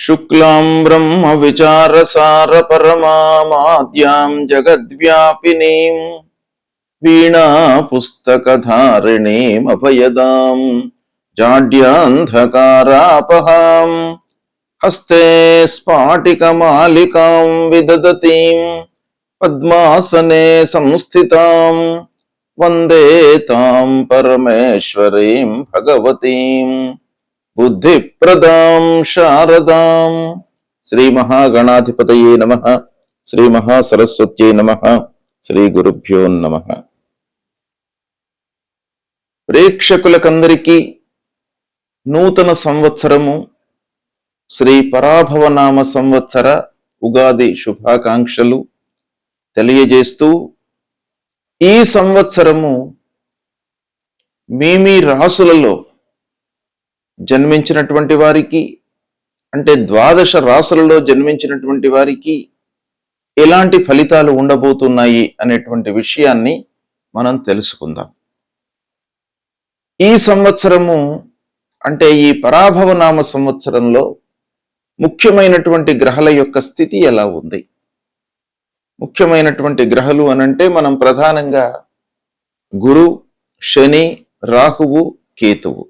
శుక్లాం బ్రహ్మ విచారసార పరమాద్యాం జగద్వ్యాపినీం వీణా పుస్తకధారిణీం అభయదాం జాడ్యాంధకారాపహాం హస్తే స్ఫాటికమాలికాం విదదతీం పద్మాసనే సంస్థితాం వందే తాం పరమేశ్వరీం భగవతీం బుద్ధిప్రదాం శారదాం. శ్రీ మహాగణాధిపతయే నమః. శ్రీ మహాసరస్వత్యై నమః. శ్రీ గురుభ్యో నమః. ప్రేక్షకులకందరికీ నూతన సంవత్సరము శ్రీ పరాభవనామ సంవత్సర ఉగాది శుభాకాంక్షలు తెలియజేస్తూ, ఈ సంవత్సరము మీ రాసులలో జన్మించినటువంటి వారికి, అంటే 12 రాసులలో జన్మించినటువంటి వారికి ఎలాంటి ఫలితాలు ఉండబోతున్నాయి అనేటువంటి విషయాన్ని మనం తెలుసుకుందాం. ఈ సంవత్సరము అంటే ఈ పరాభవనామ సంవత్సరంలో ముఖ్యమైనటువంటి గ్రహాల యొక్క స్థితి ఎలా ఉంది? ముఖ్యమైనటువంటి గ్రహాలు అనంటే మనం ప్రధానంగా గురు, శని, రాహువు, కేతువు,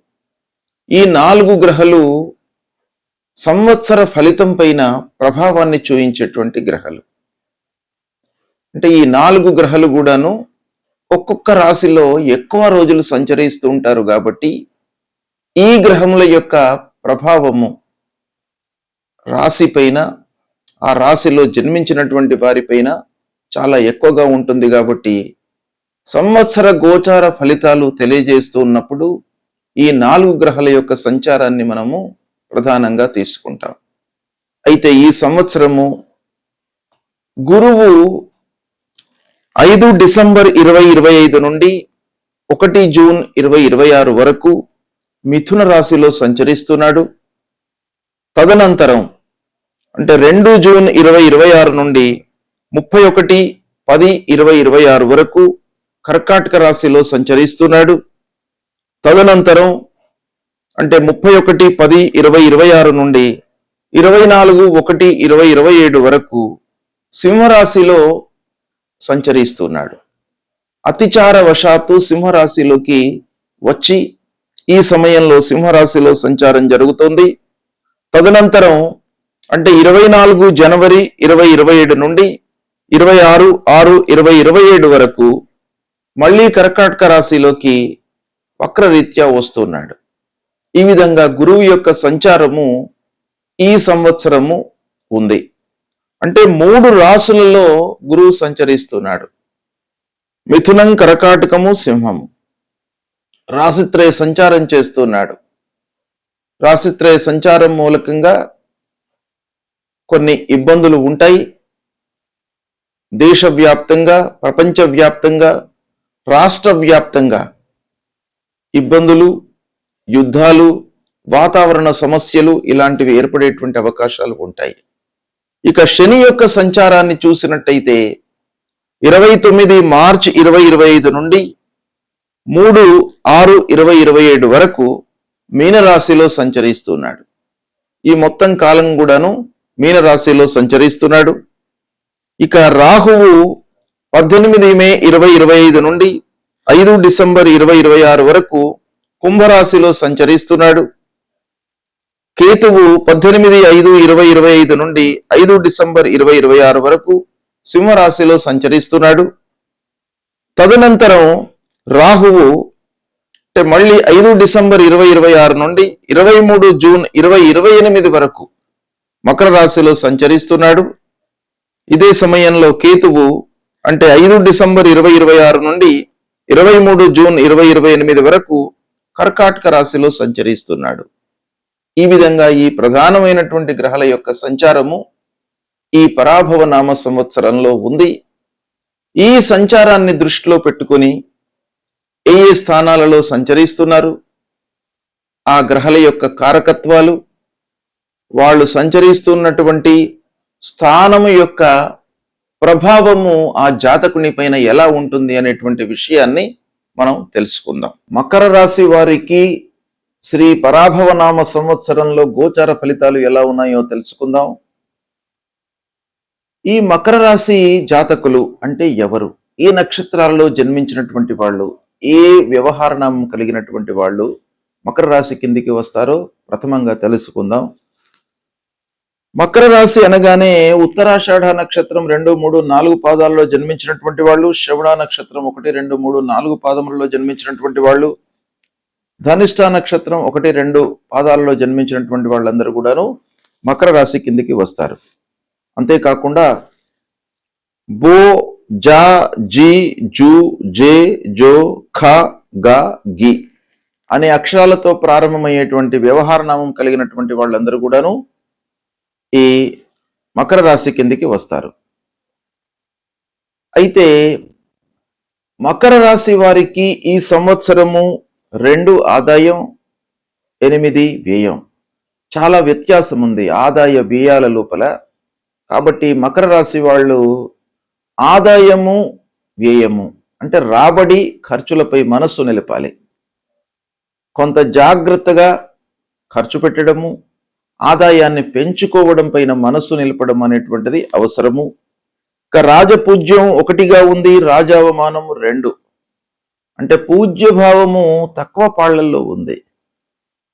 ఈ 4 గ్రహాలు సంవత్సర ఫలితం పైన ప్రభావాన్ని చూయించేటువంటి గ్రహాలు. అంటే ఈ 4 గ్రహాలు కూడాను ఒక్కొక్క రాశిలో ఎక్కువ రోజులు సంచరిస్తూ ఉంటారు కాబట్టి ఈ గ్రహముల యొక్క ప్రభావము రాశి పైన, ఆ రాశిలో జన్మించినటువంటి వారిపైన చాలా ఎక్కువగా ఉంటుంది. కాబట్టి సంవత్సర గోచార ఫలితాలు తెలియజేస్తూ ఉన్నప్పుడు ఈ 4 గ్రహాల యొక్క సంచారాన్ని మనము ప్రధానంగా తీసుకుంటాం. అయితే ఈ సంవత్సరము గురువు 5 డిసెంబర్ 2025 నుండి 1 జూన్ 2026 వరకు మిథున రాశిలో సంచరిస్తున్నాడు. తదనంతరం అంటే 2 జూన్ 2026 నుండి 31/10/2026 వరకు కర్కాటక రాశిలో సంచరిస్తున్నాడు. తదనంతరం అంటే 31/10/2026 నుండి 24/1/2027 వరకు సింహరాశిలో సంచరిస్తున్నాడు. అతిచార వశాత్తు సింహరాశిలోకి వచ్చి ఈ సమయంలో సింహరాశిలో సంచారం జరుగుతోంది. తదనంతరం అంటే 24 జనవరి 2027 నుండి 26/6/2027 వరకు మళ్ళీ కర్కాటక రాశిలోకి వక్రరీత్యా వస్తున్నాడు. ఈ విధంగా గురువు యొక్క సంచారము ఈ సంవత్సరము ఉంది. అంటే 3 రాశులలో గురువు సంచరిస్తున్నాడు. మిథునం, కర్కాటకము, సింహము రాశిత్రయ సంచారం చేస్తున్నాడు. రాశిత్రయ సంచారం మూలకంగా కొన్ని ఇబ్బందులు ఉంటాయి. దేశవ్యాప్తంగా, ప్రపంచవ్యాప్తంగా, రాష్ట్ర వ్యాప్తంగా ఇబ్బందులు, యుద్ధాలు, వాతావరణ సమస్యలు ఇలాంటివి ఏర్పడేటువంటి అవకాశాలు ఉంటాయి. ఇక శని యొక్క సంచారాన్ని చూసినట్టయితే 29 మార్చి 2025 నుండి 3/6/2027 వరకు మీనరాశిలో సంచరిస్తున్నాడు. ఈ మొత్తం కాలం కూడాను మీనరాశిలో సంచరిస్తున్నాడు. ఇక రాహువు 18 మే 2025 నుండి 5 డిసెంబర్ 2026 వరకు కుంభరాశిలో సంచరిస్తున్నాడు. కేతువు 18/5/2025 నుండి 5 డిసెంబర్ 2026 వరకు సింహరాశిలో సంచరిస్తున్నాడు. తదనంతరం రాహువు అంటే మళ్ళీ 5 డిసెంబర్ 2026 నుండి 23 జూన్ 2028 వరకు మకర రాశిలో సంచరిస్తున్నాడు. ఇదే సమయంలో కేతువు అంటే 5 డిసెంబర్ 2026 నుండి 23 జూన్ 2028 వరకు కర్కాటక రాశిలో సంచరిస్తున్నాడు. ఈ విధంగా ఈ ప్రధానమైనటువంటి గ్రహాల యొక్క సంచారము ఈ పరాభవనామ సంవత్సరంలో ఉంది. ఈ సంచారాన్ని దృష్టిలో పెట్టుకొని ఏ స్థానాలలో సంచరిస్తున్నారు, ఆ గ్రహాల యొక్క కారకత్వాలు, వాళ్ళు సంచరిస్తున్నటువంటి స్థానము యొక్క ప్రభావము ఆ జాతకుని పైన ఎలా ఉంటుంది అనేటువంటి విషయాన్ని మనం తెలుసుకుందాం. మకర రాశి వారికి శ్రీ పరాభవనామ సంవత్సరంలో గోచార ఫలితాలు ఎలా ఉన్నాయో తెలుసుకుందాం. ఈ మకర రాశి జాతకులు అంటే ఎవరు? ఈ నక్షత్రాలలో జన్మించినటువంటి వాళ్ళు, ఏ వ్యవహార నామం కలిగినటువంటి వాళ్ళు మకర రాశి కిందికి వస్తారో ప్రథమంగా తెలుసుకుందాం. మకర రాశి అనగానే ఉత్తరాషాఢ నక్షత్రం 2, 3, 4 పాదాల్లో జన్మించినటువంటి వాళ్ళు, శ్రవణ నక్షత్రం 1, 2, 3, 4 పాదములలో జన్మించినటువంటి వాళ్ళు, ధనిష్ట నక్షత్రం 1, 2 పాదాలలో జన్మించినటువంటి వాళ్ళందరూ కూడాను మకర రాశి కిందికి వస్తారు. అంతేకాకుండా బో, జా, జీ, జూ, జే, జో, ఖ, గ, గి అనే అక్షరాలతో ప్రారంభమయ్యేటువంటి వ్యవహార నామం కలిగినటువంటి వాళ్ళందరూ కూడాను ఈ మకర రాశి కిందికి వస్తారు. అయితే మకర రాశి వారికి ఈ సంవత్సరము 2 ఆదాయం, 8 వ్యయం. చాలా వ్యత్యాసం ఉంది ఆదాయ వ్యయాల లోపల. కాబట్టి మకర రాశి వాళ్ళు ఆదాయము, వ్యయము అంటే రాబడి, ఖర్చులపై మనస్సు నిలపాలి. కొంత జాగ్రత్తగా ఖర్చు పెట్టడము, ఆదాయాన్ని పెంచుకోవడం పైన మనస్సు నిలపడం అనేటువంటిది అవసరము. ఇక రాజపూజ్యం 1గా ఉంది, రాజావమానం 2 అంటే పూజ్యభావము తక్కువ పాళ్లల్లో ఉంది,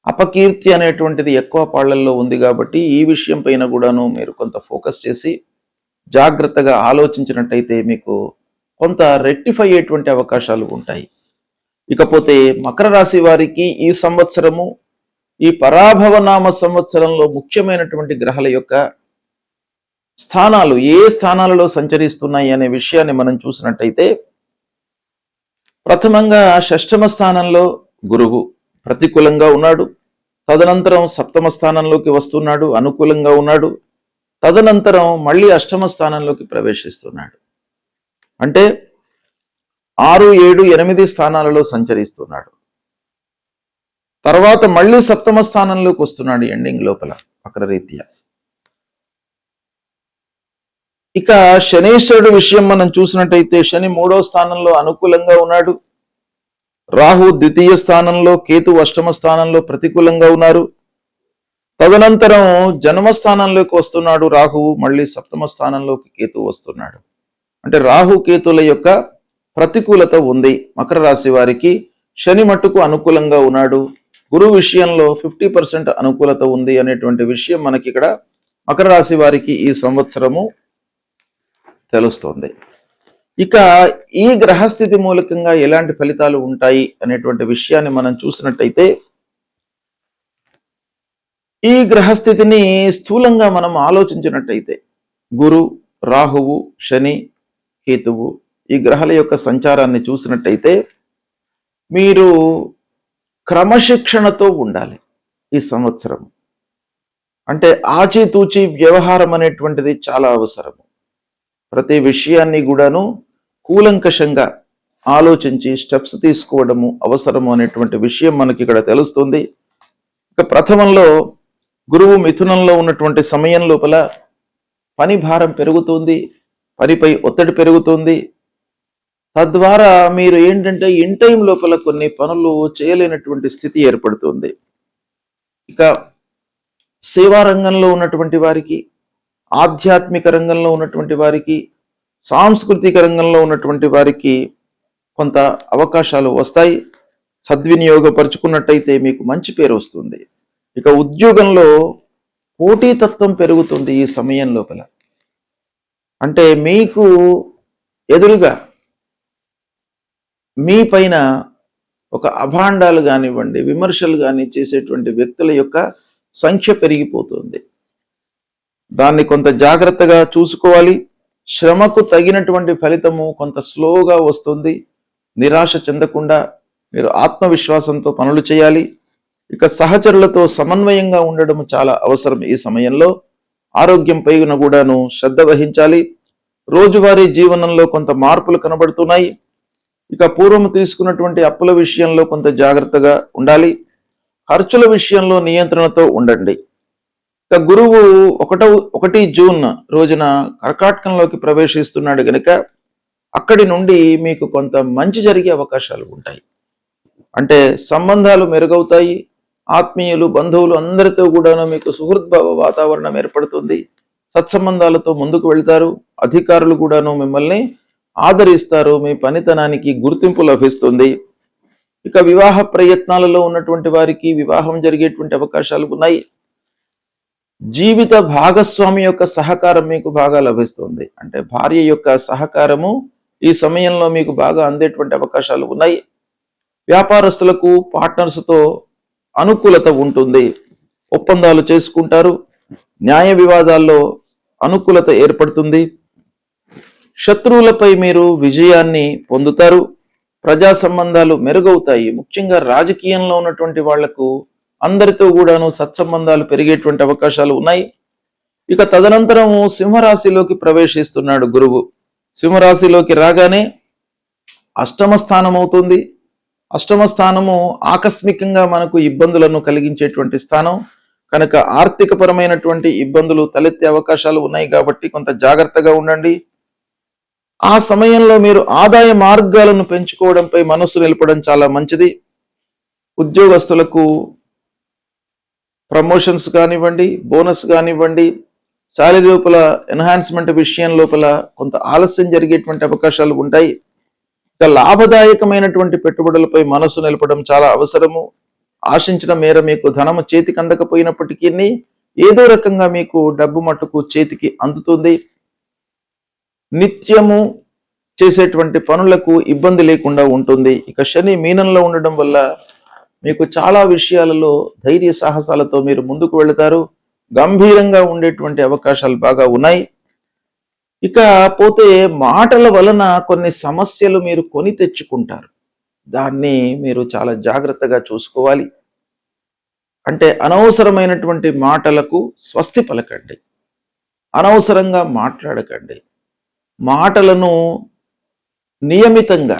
అపకీర్తి అనేటువంటిది ఎక్కువ పాళ్లల్లో ఉంది. కాబట్టి ఈ విషయం పైన కూడాను మీరు కొంత ఫోకస్ చేసి జాగ్రత్తగా ఆలోచించినట్టయితే మీకు కొంత రెక్టిఫై అయ్యేటువంటి అవకాశాలు ఉంటాయి. ఇకపోతే మకర రాశి వారికి ఈ సంవత్సరము, ఈ పరాభవనామ సంవత్సరంలో ముఖ్యమైనటువంటి గ్రహాల యొక్క స్థానాలు ఏ స్థానాలలో సంచరిస్తున్నాయి అనే విషయాన్ని మనం చూసినట్టయితే, ప్రథమంగా 6వ స్థానంలో గురువు ప్రతికూలంగా ఉన్నాడు. తదనంతరం 7వ స్థానంలోకి వస్తున్నాడు, అనుకూలంగా ఉన్నాడు. తదనంతరం మళ్ళీ 8వ స్థానంలోకి ప్రవేశిస్తున్నాడు. అంటే 6, 7, 8 స్థానాలలో సంచరిస్తున్నాడు. తర్వాత మళ్ళీ 7వ స్థానంలోకి వస్తున్నాడు ఎండింగ్ లోపల వక్రరీత్యా. ఇక శనీశ్వరుడు విషయం మనం చూసినట్టయితే, శని 3వ స్థానంలో అనుకూలంగా ఉన్నాడు. రాహు 2వ స్థానంలో, కేతు 8వ స్థానంలో ప్రతికూలంగా ఉన్నారు. తదనంతరం జన్మస్థానంలోకి వస్తున్నాడు రాహువు, మళ్ళీ 7వ స్థానంలోకి కేతు వస్తున్నాడు. అంటే రాహు కేతుల యొక్క ప్రతికూలత ఉంది మకర రాశి వారికి. శని మట్టుకు అనుకూలంగా ఉన్నాడు. గురువు విషయంలో 50% అనుకూలత ఉంది అనేటువంటి విషయం మనకి ఇక్కడ మకర రాశి వారికి ఈ సంవత్సరము తెలుస్తోంది. ఇక ఈ గ్రహస్థితి మూలకంగా ఎలాంటి ఫలితాలు ఉంటాయి అనేటువంటి విషయాన్ని మనం చూసినట్టయితే, ఈ గ్రహస్థితిని స్థూలంగా మనం ఆలోచించినట్టయితే, గురు, రాహువు, శని, కేతువు ఈ గ్రహాల యొక్క సంచారాన్ని చూసినట్టయితే, మీరు క్రమశిక్షణతో ఉండాలి ఈ సంవత్సరం. అంటే ఆచితూచి వ్యవహారం అనేటువంటిది చాలా అవసరము. ప్రతి విషయాన్ని కూడాను కూలంకషంగా ఆలోచించి స్టెప్స్ తీసుకోవడము అవసరము అనేటువంటి విషయం మనకి ఇక్కడ తెలుస్తుంది. ఇక ప్రథమంలో గురువు మిథునంలో ఉన్నటువంటి సమయం లోపల పని భారం పెరుగుతుంది, పనిపై ఒత్తిడి పెరుగుతుంది. తద్వారా మీరు ఏంటంటే ఇన్ టైం లోపల కొన్ని పనులు చేయలేనటువంటి స్థితి ఏర్పడుతుంది. ఇక సేవా రంగంలో ఉన్నటువంటి వారికి, ఆధ్యాత్మిక రంగంలో ఉన్నటువంటి వారికి, సాంస్కృతిక రంగంలో ఉన్నటువంటి వారికి కొంత అవకాశాలు వస్తాయి. సద్వినియోగపరుచుకున్నట్టయితే మీకు మంచి పేరు వస్తుంది. ఇక ఉద్యోగంలో పోటీతత్వం పెరుగుతుంది ఈ సమయం లోపల. అంటే మీకు ఎదురుగా మీ పైన ఒక అభాండాలు కానివ్వండి, విమర్శలు కానీ చేసేటువంటి వ్యక్తుల యొక్క సంఖ్య పెరిగిపోతుంది. దాన్ని కొంత జాగ్రత్తగా చూసుకోవాలి. శ్రమకు తగినటువంటి ఫలితము కొంత స్లోగా వస్తుంది. నిరాశ చెందకుండా మీరు ఆత్మవిశ్వాసంతో పనులు చేయాలి. ఇక సహచరులతో సమన్వయంగా ఉండడం చాలా అవసరం ఈ సమయంలో. ఆరోగ్యం పైన కూడాను శ్రద్ధ వహించాలి. రోజువారీ జీవనంలో కొంత మార్పులు కనబడుతున్నాయి. ఇక పూర్వం తీసుకున్నటువంటి అప్పుల విషయంలో కొంత జాగ్రత్తగా ఉండాలి. ఖర్చుల విషయంలో నియంత్రణతో ఉండండి. ఇక గురువు 1 జూన్ రోజున కర్కాటకంలోకి ప్రవేశిస్తున్నాడు గనుక అక్కడి నుండి మీకు కొంత మంచి జరిగే అవకాశాలు ఉంటాయి. అంటే సంబంధాలు మెరుగవుతాయి, ఆత్మీయులు, బంధువులు అందరితో కూడాను మీకు సుహృద్భావ వాతావరణం ఏర్పడుతుంది. సత్సంబంధాలతో ముందుకు వెళ్తారు. అధికారులు కూడాను మిమ్మల్ని ఆదరిస్తారు. మీ పనితనానికి గుర్తింపు లభిస్తుంది. ఇక వివాహ ప్రయత్నాలలో ఉన్నటువంటి వారికి వివాహం జరిగేటువంటి అవకాశాలు ఉన్నాయి. జీవిత భాగస్వామి యొక్క సహకారం మీకు బాగా లభిస్తుంది. అంటే భార్య యొక్క సహకారము ఈ సమయంలో మీకు బాగా అందేటువంటి అవకాశాలు ఉన్నాయి. వ్యాపారస్తులకు పార్ట్నర్స్తో అనుకూలత ఉంటుంది. ఒప్పందాలు చేసుకుంటారు. న్యాయ వివాదాల్లో అనుకూలత ఏర్పడుతుంది. శత్రువులపై మీరు విజయాన్ని పొందుతారు. ప్రజా సంబంధాలు మెరుగవుతాయి. ముఖ్యంగా రాజకీయంలో ఉన్నటువంటి వాళ్లకు అందరితో కూడాను సత్సంబంధాలు పెరిగేటువంటి అవకాశాలు ఉన్నాయి. ఇక తదనంతరము సింహరాశిలోకి ప్రవేశిస్తున్నాడు గురువు. సింహరాశిలోకి రాగానే అష్టమ స్థానం అవుతుంది. అష్టమ స్థానము ఆకస్మికంగా మనకు ఇబ్బందులను కలిగించేటువంటి స్థానం కనుక ఆర్థిక పరమైనటువంటి ఇబ్బందులు తలెత్తే అవకాశాలు ఉన్నాయి. కాబట్టి కొంత జాగ్రత్తగా ఉండండి. ఆ సమయంలో మీరు ఆదాయ మార్గాలను పెంచుకోవడంపై మనస్సు నిలపడం చాలా మంచిది. ఉద్యోగస్తులకు ప్రమోషన్స్ కానివ్వండి, బోనస్ కానివ్వండి, శాలరీ లోపల ఎన్హాన్స్మెంట్ విషయం లోపల కొంత ఆలస్యం జరిగేటువంటి అవకాశాలు ఉంటాయి. ఇక లాభదాయకమైనటువంటి పెట్టుబడులపై మనస్సు నిలపడం చాలా అవసరము. ఆశించిన మేర మీకు ధనము చేతికి అందకపోయినప్పటికీ ఏదో రకంగా మీకు డబ్బు మట్టుకు చేతికి అందుతుంది. నిత్యము చేసేటువంటి పనులకు ఇబ్బంది లేకుండా ఉంటుంది. ఇక శని మీనంలో ఉండడం వల్ల మీకు చాలా విషయాలలో ధైర్య సాహసాలతో మీరు ముందుకు వెళతారు. గంభీరంగా ఉండేటువంటి అవకాశాలు బాగా ఉన్నాయి. ఇక పోతే మాటల వలన కొన్ని సమస్యలు మీరు కొని తెచ్చుకుంటారు. దాన్ని మీరు చాలా జాగ్రత్తగా చూసుకోవాలి. అంటే అనవసరమైనటువంటి మాటలకు స్వస్తి పలకండి. అనవసరంగా మాట్లాడకండి. మాటలను నియమితంగా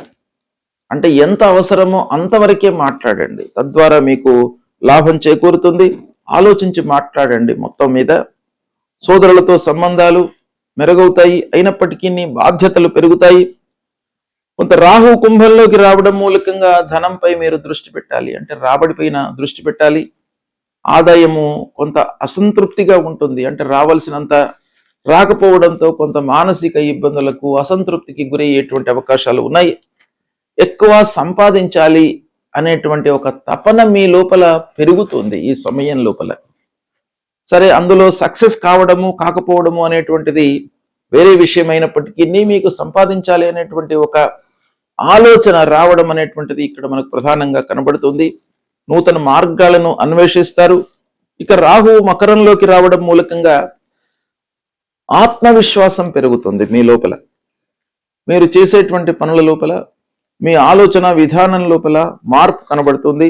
అంటే ఎంత అవసరమో అంతవరకే మాట్లాడండి. తద్వారా మీకు లాభం చేకూరుతుంది. ఆలోచించి మాట్లాడండి. మొత్తం మీద సోదరులతో సంబంధాలు మెరుగవుతాయి. అయినప్పటికీ బాధ్యతలు పెరుగుతాయి. కొంత రాహు కుంభంలోకి రావడం మూలకంగా ధనంపై మీరు దృష్టి పెట్టాలి. అంటే రాబడిపైన దృష్టి పెట్టాలి. ఆదాయము కొంత అసంతృప్తిగా ఉంటుంది. అంటే రావాల్సినంత రాకపోవడంతో కొంత మానసిక ఇబ్బందులకు, అసంతృప్తికి గురయ్యేటువంటి అవకాశాలు ఉన్నాయి. ఎక్కువ సంపాదించాలి అనేటువంటి ఒక తపన మీ లోపల పెరుగుతుంది ఈ సమయం లోపల. సరే, అందులో సక్సెస్ కావడము కాకపోవడము అనేటువంటిది వేరే విషయం అయినప్పటికీ మీకు సంపాదించాలి అనేటువంటి ఒక ఆలోచన రావడం అనేటువంటిది ఇక్కడ మనకు ప్రధానంగా కనబడుతుంది. నూతన మార్గాలను అన్వేషిస్తారు. ఇక రాహువు మకరంలోకి రావడం మూలకంగా ఆత్మవిశ్వాసం పెరుగుతుంది మీ లోపల. మీరు చేసేటువంటి పనుల లోపల, మీ ఆలోచన విధానం లోపల మార్పు కనబడుతుంది.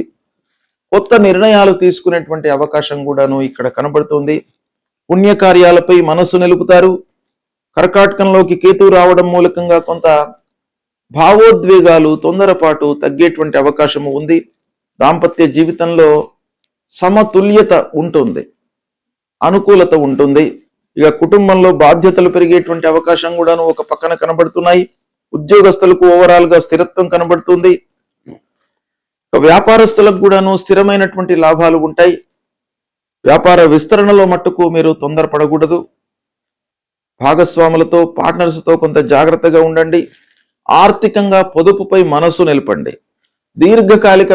కొత్త నిర్ణయాలు తీసుకునేటువంటి అవకాశం కూడాను ఇక్కడ కనబడుతుంది. పుణ్యకార్యాలపై మనస్సు నిలుపుతారు. కర్కాటకంలోకి కేతు రావడం మూలకంగా కొంత భావోద్వేగాలు, తొందరపాటు తగ్గేటువంటి అవకాశము ఉంది. దాంపత్య జీవితంలో సమతుల్యత ఉంటుంది, అనుకూలత ఉంటుంది. ఇక కుటుంబంలో బాధ్యతలు పెరిగేటువంటి అవకాశం కూడాను ఒక పక్కన కనబడుతున్నాయి. ఉద్యోగస్తులకు ఓవరాల్ గా స్థిరత్వం కనబడుతుంది. వ్యాపారస్తులకు కూడాను స్థిరమైనటువంటి లాభాలు ఉంటాయి. వ్యాపార విస్తరణలో మట్టుకు మీరు తొందరపడకూడదు. భాగస్వాములతో, పార్ట్నర్స్తో కొంత జాగ్రత్తగా ఉండండి. ఆర్థికంగా పొదుపుపై మనస్సు నిలపండి. దీర్ఘకాలిక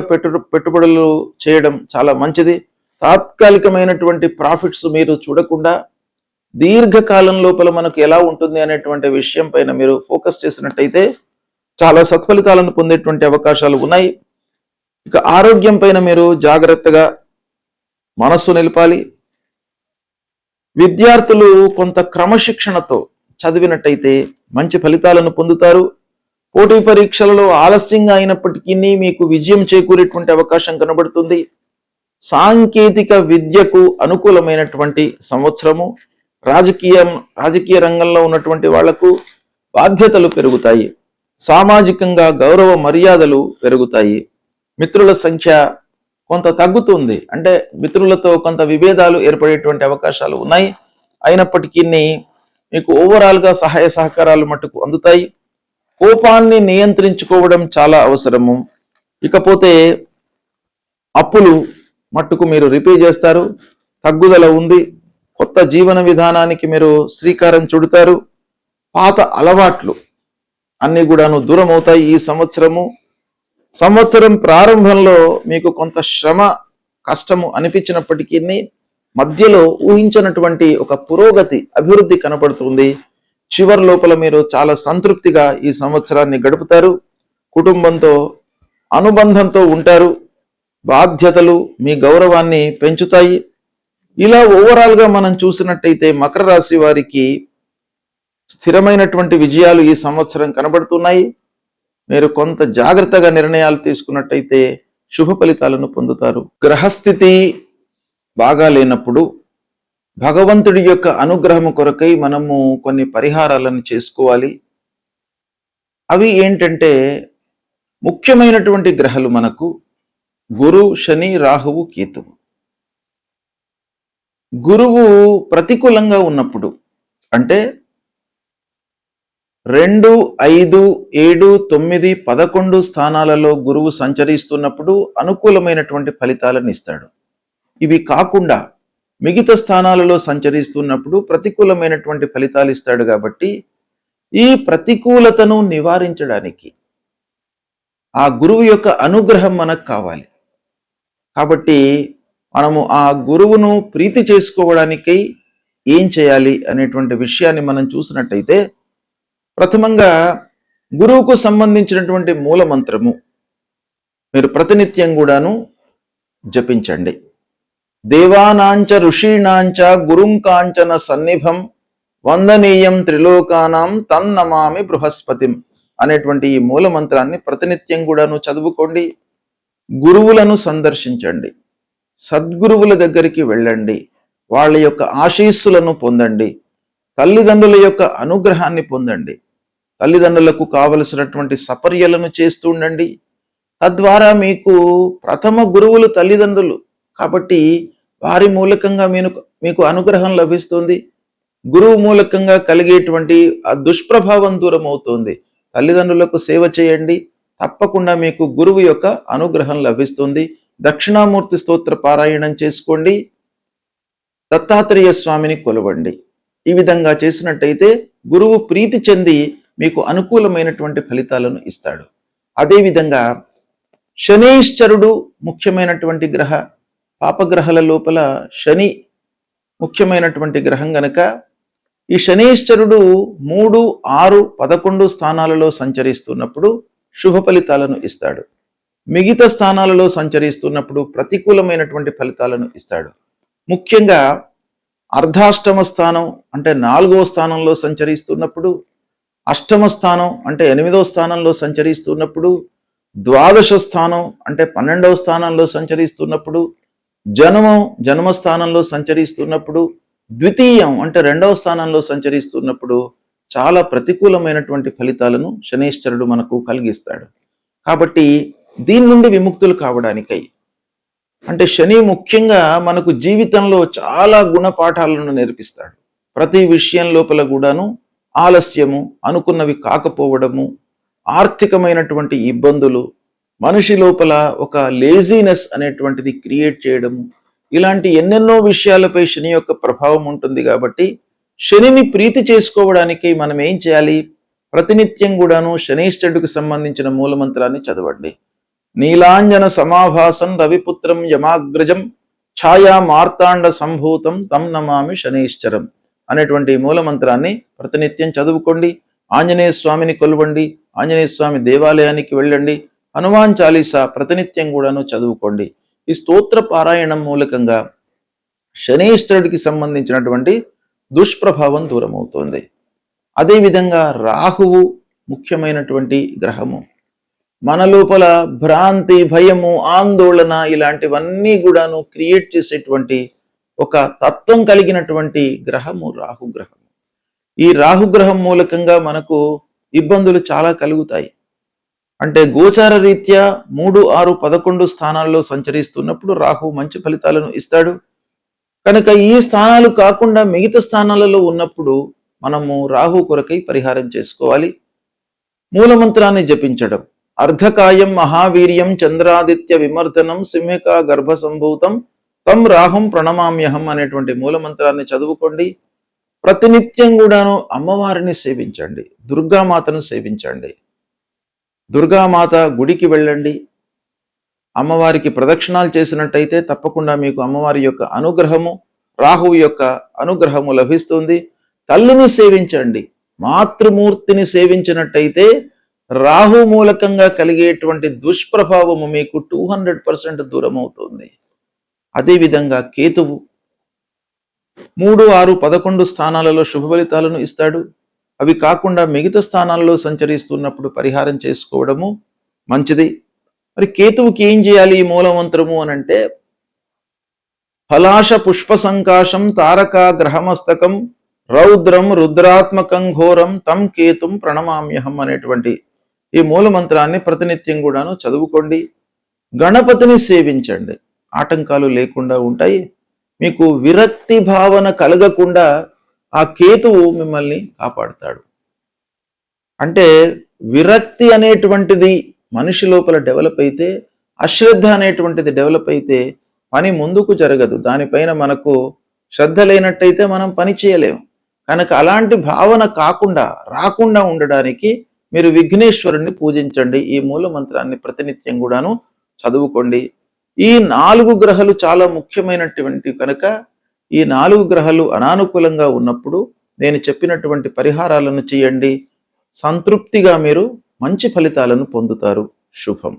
పెట్టుబడులు చేయడం చాలా మంచిది. తాత్కాలికమైనటువంటి ప్రాఫిట్స్ మీరు చూడకుండా దీర్ఘకాలం లోపల మనకు ఎలా ఉంటుంది అనేటువంటి విషయం పైన మీరు ఫోకస్ చేసినట్టయితే చాలా సత్ఫలితాలను పొందేటువంటి అవకాశాలు ఉన్నాయి. ఇక ఆరోగ్యం పైన మీరు జాగ్రత్తగా మనస్సు నిలపాలి. విద్యార్థులు కొంత క్రమశిక్షణతో చదివినట్టయితే మంచి ఫలితాలను పొందుతారు. పోటీ పరీక్షలలో ఆలస్యంగా అయినప్పటికీ మీకు విజయం చేకూరేటువంటి అవకాశం కనబడుతుంది. సాంకేతిక విద్యకు అనుకూలమైనటువంటి సంవత్సరము. రాజకీయ రంగంలో ఉన్నటువంటి వాళ్లకు బాధ్యతలు పెరుగుతాయి. సామాజికంగా గౌరవ మర్యాదలు పెరుగుతాయి. మిత్రుల సంఖ్య కొంత తగ్గుతుంది. అంటే మిత్రులతో కొంత విభేదాలు ఏర్పడేటువంటి అవకాశాలు ఉన్నాయి. అయినప్పటికీ మీకు ఓవరాల్ గా సహాయ సహకారాలు మట్టుకు అందుతాయి. కోపాన్ని నియంత్రించుకోవడం చాలా అవసరము. ఇకపోతే అప్పులు మట్టుకు మీరు రిపే చేస్తారు. తగ్గుదల ఉంది. కొత్త జీవన విధానానికి మీరు శ్రీకారం చుడతారు. పాత అలవాట్లు అన్ని కూడాను దూరం అవుతాయి. ఈ సంవత్సరం ప్రారంభంలో మీకు కొంత శ్రమ, కష్టము అనిపించినప్పటికీ మధ్యలో ఊహించినటువంటి ఒక పురోగతి, అభివృద్ధి కనపడుతుంది. చివరి లోపల మీరు చాలా సంతృప్తిగా ఈ సంవత్సరాన్ని గడుపుతారు. కుటుంబంతో అనుబంధంతో ఉంటారు. బాధ్యతలు మీ గౌరవాన్ని పెంచుతాయి. ఇలా ఓవరాల్గా మనం చూసినట్టయితే మకర రాశి వారికి స్థిరమైనటువంటి విజయాలు ఈ సంవత్సరం కనబడుతున్నాయి. మీరు కొంత జాగ్రత్తగా నిర్ణయాలు తీసుకున్నట్టయితే శుభ ఫలితాలను పొందుతారు. గ్రహస్థితి బాగా లేనప్పుడు భగవంతుడి యొక్క అనుగ్రహము కొరకై మనము కొన్ని పరిహారాలను చేసుకోవాలి. అవి ఏంటంటే, ముఖ్యమైనటువంటి గ్రహాలు మనకు గురు, శని, రాహువు, కేతువు. గురువు ప్రతికూలంగా ఉన్నప్పుడు, అంటే 2, 5, 7, 9, 11 స్థానాలలో గురువు సంచరిస్తున్నప్పుడు అనుకూలమైనటువంటి ఫలితాలను ఇస్తాడు. ఇవి కాకుండా మిగతా స్థానాలలో సంచరిస్తున్నప్పుడు ప్రతికూలమైనటువంటి ఫలితాలు ఇస్తాడు. కాబట్టి ఈ ప్రతికూలతను నివారించడానికి ఆ గురువు యొక్క అనుగ్రహం మనకు కావాలి. కాబట్టి మనము ఆ గురువును ప్రీతి చేసుకోవడానికై ఏం చేయాలి అనేటువంటి విషయాన్ని మనం చూసినట్టయితే, ప్రథమంగా గురువుకు సంబంధించినటువంటి మూల మంత్రము మీరు ప్రతినిత్యం కూడాను జపించండి. దేవానాంచ ఋషీణాంచ గురుం కాంచన సన్నిభం వందనీయం త్రిలోకానాం తన్నమామి బృహస్పతిం అనేటువంటి ఈ మూల మంత్రాన్ని ప్రతినిత్యం కూడాను చదువుకోండి. గురువులను సందర్శించండి. సద్గురువుల దగ్గరికి వెళ్ళండి. వాళ్ళ యొక్క ఆశీస్సులను పొందండి. తల్లిదండ్రుల యొక్క అనుగ్రహాన్ని పొందండి. తల్లిదండ్రులకు కావలసినటువంటి సపర్యలను చేస్తూ ఉండండి. తద్వారా మీకు ప్రథమ గురువులు తల్లిదండ్రులు కాబట్టి వారి మూలకంగా మీకు అనుగ్రహం లభిస్తుంది. గురువు మూలకంగా కలిగేటువంటి ఆ దుష్ప్రభావం దూరం అవుతుంది. తల్లిదండ్రులకు సేవ చేయండి. తప్పకుండా మీకు గురువు యొక్క అనుగ్రహం లభిస్తుంది. దక్షిణామూర్తి స్తోత్ర పారాయణం చేసుకోండి. దత్తాత్రేయ స్వామిని కొలవండి. ఈ విధంగా చేసినట్టయితే గురువు ప్రీతి చెంది మీకు అనుకూలమైనటువంటి ఫలితాలను ఇస్తాడు. అదేవిధంగా శనీశ్వరుడు ముఖ్యమైనటువంటి గ్రహ. పాపగ్రహాల లోపల శని ముఖ్యమైనటువంటి గ్రహం గనక ఈ శనీశ్వరుడు 3, 6, 11 స్థానాలలో సంచరిస్తున్నప్పుడు శుభ ఫలితాలను ఇస్తాడు. మిగతా స్థానాలలో సంచరిస్తున్నప్పుడు ప్రతికూలమైనటువంటి ఫలితాలను ఇస్తాడు. ముఖ్యంగా అర్ధాష్టమ స్థానం అంటే 4వ స్థానంలో సంచరిస్తున్నప్పుడు, అష్టమ స్థానం అంటే 8వ స్థానంలో సంచరిస్తున్నప్పుడు, ద్వాదశ స్థానం అంటే 12వ స్థానంలో సంచరిస్తున్నప్పుడు, జన్మ స్థానంలో సంచరిస్తున్నప్పుడు, ద్వితీయం అంటే 2వ స్థానంలో సంచరిస్తున్నప్పుడు చాలా ప్రతికూలమైనటువంటి ఫలితాలను శనీశ్వరుడు మనకు కలిగిస్తాడు. కాబట్టి దీని నుండి విముక్తులు కావడానికై, అంటే శని ముఖ్యంగా మనకు జీవితంలో చాలా గుణపాఠాలను నేర్పిస్తాడు. ప్రతి విషయం లోపల కూడాను ఆలస్యము, అనుకున్నవి కాకపోవడము, ఆర్థికమైనటువంటి ఇబ్బందులు, మనిషి లోపల ఒక లేజీనెస్ అనేటువంటిది క్రియేట్ చేయడము, ఇలాంటి ఎన్నెన్నో విషయాలపై శని యొక్క ప్రభావం ఉంటుంది. కాబట్టి శనిని ప్రీతి చేసుకోవడానికి మనం ఏం చేయాలి? ప్రతినిత్యం కూడాను శనీశ్వరుడికి సంబంధించిన మూలమంత్రాన్ని చదవండి. నీలాంజన సమాభాసం రవిపుత్రం యమాగ్రజం ఛాయా మార్తాండ సంభూతం తం నమామి శనీశ్వరం అనేటువంటి మూలమంత్రాన్ని ప్రతినిత్యం చదువుకోండి. ఆంజనేయ స్వామిని కొలవండి. ఆంజనేయ స్వామి దేవాలయానికి వెళ్ళండి. హనుమాన్ చాలీసా ప్రతినిత్యం కూడాను చదువుకోండి. ఈ స్తోత్ర పారాయణం మూలకంగా శనీశ్వరుడికి సంబంధించినటువంటి దుష్ప్రభావం దూరం అవుతుంది. అదేవిధంగా రాహువు ముఖ్యమైనటువంటి గ్రహము. మన లోపల భ్రాంతి, భయము, ఆందోళన ఇలాంటివన్నీ కూడాను క్రియేట్ చేసేటువంటి ఒక తత్వం కలిగినటువంటి గ్రహము రాహుగ్రహం. ఈ రాహుగ్రహం మూలకంగా మనకు ఇబ్బందులు చాలా కలుగుతాయి. అంటే గోచార రీత్యా 3, 6, 11 స్థానాల్లో సంచరిస్తున్నప్పుడు రాహు మంచి ఫలితాలను ఇస్తాడు. కనుక ఈ స్థానాలు కాకుండా మిగతా స్థానాలలో ఉన్నప్పుడు మనము రాహు కొరకై పరిహారం చేసుకోవాలి. మూలమంత్రాన్ని జపించడం. అర్ధకాయం మహావీర్యం చంద్రాదిత్య విమర్దనం సింహికా గర్భ సంభూతం తం రాహుం ప్రణమామ్యహం అనేటువంటి మూలమంత్రాన్ని చదువుకోండి. ప్రతినిత్యం కూడాను అమ్మవారిని సేవించండి, దుర్గామాతను సేవించండి. దుర్గామాత గుడికి వెళ్ళండి, అమ్మవారికి ప్రదక్షిణాలు చేసినట్టయితే తప్పకుండా మీకు అమ్మవారి యొక్క అనుగ్రహము, రాహువు యొక్క అనుగ్రహము లభిస్తుంది. తల్లిని సేవించండి, మాతృమూర్తిని సేవించినట్టయితే రాహు మూలకంగా కలిగేటువంటి దుష్ప్రభావము మీకు 200% దూరం అవుతుంది. అదేవిధంగా కేతువు 3, 6, 11 స్థానాలలో శుభ ఫలితాలను ఇస్తాడు. అవి కాకుండా మిగతా స్థానాల్లో సంచరిస్తున్నప్పుడు పరిహారం చేసుకోవడము మంచిది. మరి కేతువుకి ఏం చేయాలి ఈ మూలమంత్రము అనంటే, ఫలాశ పుష్ప సంకాశం తారకా గ్రహమస్తకం రౌద్రం రుద్రాత్మకం ఘోరం తం కేతుం ప్రణమామ్యహం అనేటువంటి ఈ మూలమంత్రాన్ని ప్రతినిత్యం కూడాను చదువుకోండి. గణపతిని సేవించండి, ఆటంకాలు లేకుండా ఉంటాయి. మీకు విరక్తి భావన కలగకుండా ఆ కేతువు మిమ్మల్ని కాపాడుతాడు. అంటే విరక్తి అనేటువంటిది మనిషి లోపల డెవలప్ అయితే, అశ్రద్ధ అనేటువంటిది డెవలప్ అయితే పని ముందుకు జరగదు. దానిపైన మనకు శ్రద్ధ లేనట్టయితే మనం పని చేయలేము. కనుక అలాంటి భావన రాకుండా ఉండడానికి మీరు విఘ్నేశ్వరుణ్ణి పూజించండి. ఈ మూల మంత్రాన్ని ప్రతినిత్యం కూడాను చదువుకోండి. ఈ 4 గ్రహాలు చాలా ముఖ్యమైనటువంటి కనుక ఈ 4 గ్రహాలు అనానుకూలంగా ఉన్నప్పుడు నేను చెప్పినటువంటి పరిహారాలను చేయండి. సంతృప్తిగా మీరు మంచి ఫలితాలను పొందుతారు. శుభం.